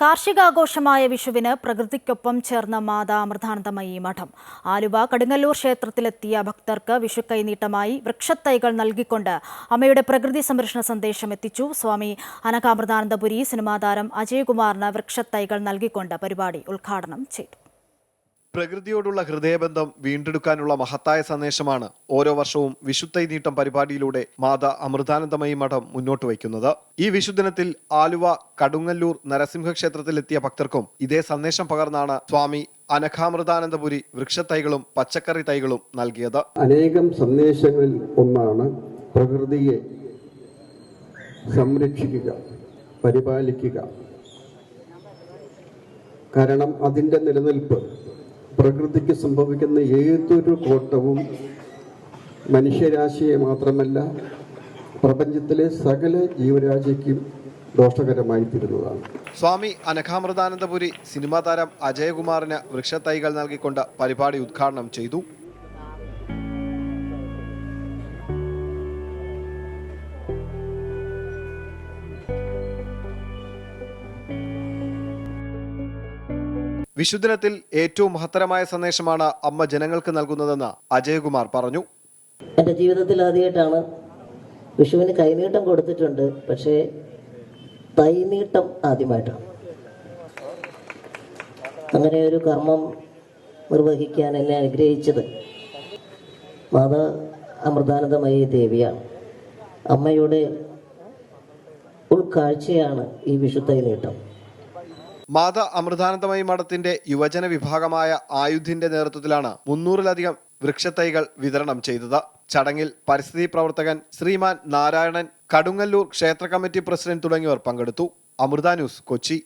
കാർഷികാഘോഷമായ വിഷുവിന് പ്രകൃതിക്കൊപ്പം ചേർന്ന മാതാ അമൃതാനന്ദമയി മഠം. ആലുവ കടുങ്ങല്ലൂർ ക്ഷേത്രത്തിലെത്തിയ ഭക്തർക്ക് വിഷു കൈനീട്ടമായി വൃക്ഷത്തൈകൾ നൽകിക്കൊണ്ട് അമ്മയുടെ പ്രകൃതി സംരക്ഷണ സന്ദേശം എത്തിച്ചു. സ്വാമി അനഘാമൃതാനന്ദപുരി സിനിമാതാരം അജയകുമാറിന് വൃക്ഷത്തൈകൾ നൽകിക്കൊണ്ട് പരിപാടി ഉദ്ഘാടനം ചെയ്തു. പ്രകൃതിയോടുള്ള ഹൃദയബന്ധം വീണ്ടെടുക്കാനുള്ള മഹത്തായ സന്ദേശമാണ് ഓരോ വർഷവും വിഷുത്തൈ നീട്ടം പരിപാടിയിലൂടെ മാതാ അമൃതാനന്ദമയി മഠം മുന്നോട്ട് വയ്ക്കുന്നത്. ഈ വിഷുദിനത്തിൽ ആലുവ കടുങ്ങല്ലൂർ നരസിംഹ ക്ഷേത്രത്തിലെത്തിയ ഭക്തർക്കും ഇതേ സന്ദേശം പകർന്നാണ് സ്വാമി അനഘാമൃതാനന്ദപുരി വൃക്ഷത്തൈകളും പച്ചക്കറി തൈകളും നൽകിയത്. അനേകം സന്ദേശങ്ങളിൽ ഒന്നാണ് പ്രകൃതിയെ സംരക്ഷിക്കുക, പരിപാലിക്കുക. കാരണം അതിൻ്റെ നിലനിൽപ്പ്, പ്രകൃതിക്ക് സംഭവിക്കുന്ന ഏതൊരു കോട്ടവും മനുഷ്യരാശിയെ മാത്രമല്ല പ്രപഞ്ചത്തിലെ സകല ജീവരാശിക്കും ദോഷകരമായി തീരുന്നതാണ്. സ്വാമി അനഘാമൃതാനന്ദപുരി സിനിമാ താരം അജയകുമാറിന് വൃക്ഷത്തൈകൾ നൽകിക്കൊണ്ട് പരിപാടി ഉദ്ഘാടനം ചെയ്തു. വിഷുദിനത്തിൽ ഏറ്റവും മഹത്തരമായ സന്ദേശമാണ് അമ്മ ജനങ്ങൾക്ക് നൽകുന്നതെന്ന് അജയകുമാർ പറഞ്ഞു. എൻ്റെ ജീവിതത്തിൽ ആദ്യമായിട്ടാണ് വിഷുവിന് കൈനീട്ടം കൊടുത്തിട്ടുണ്ട്, പക്ഷേ തൈനീട്ടം ആദ്യമായിട്ടാണ്. അങ്ങനെ ഒരു കർമ്മം നിർവഹിക്കാൻ എന്നെ അനുഗ്രഹിച്ചത് മാതാ അമൃതാനന്ദമയി ദേവിയാണ്. അമ്മയുടെ ഉൾക്കാഴ്ചയാണ് ഈ വിഷു തൈനീട്ടം. മാതാ അമൃതാനന്ദമയി മഠത്തിന്റെ യുവജന വിഭാഗമായ ആയുധിന്റെ നേതൃത്വത്തിലാണ് 300-ലധികം വൃക്ഷത്തൈകൾ വിതരണം ചെയ്തത്. ചടങ്ങിൽ പരിസ്ഥിതി പ്രവർത്തകൻ ശ്രീമാൻ നാരായണൻ, കടുങ്ങല്ലൂർ ക്ഷേത്ര കമ്മിറ്റി പ്രസിഡന്റ് തുടങ്ങിയവർ പങ്കെടുത്തു. അമൃത ന്യൂസ്, കൊച്ചി.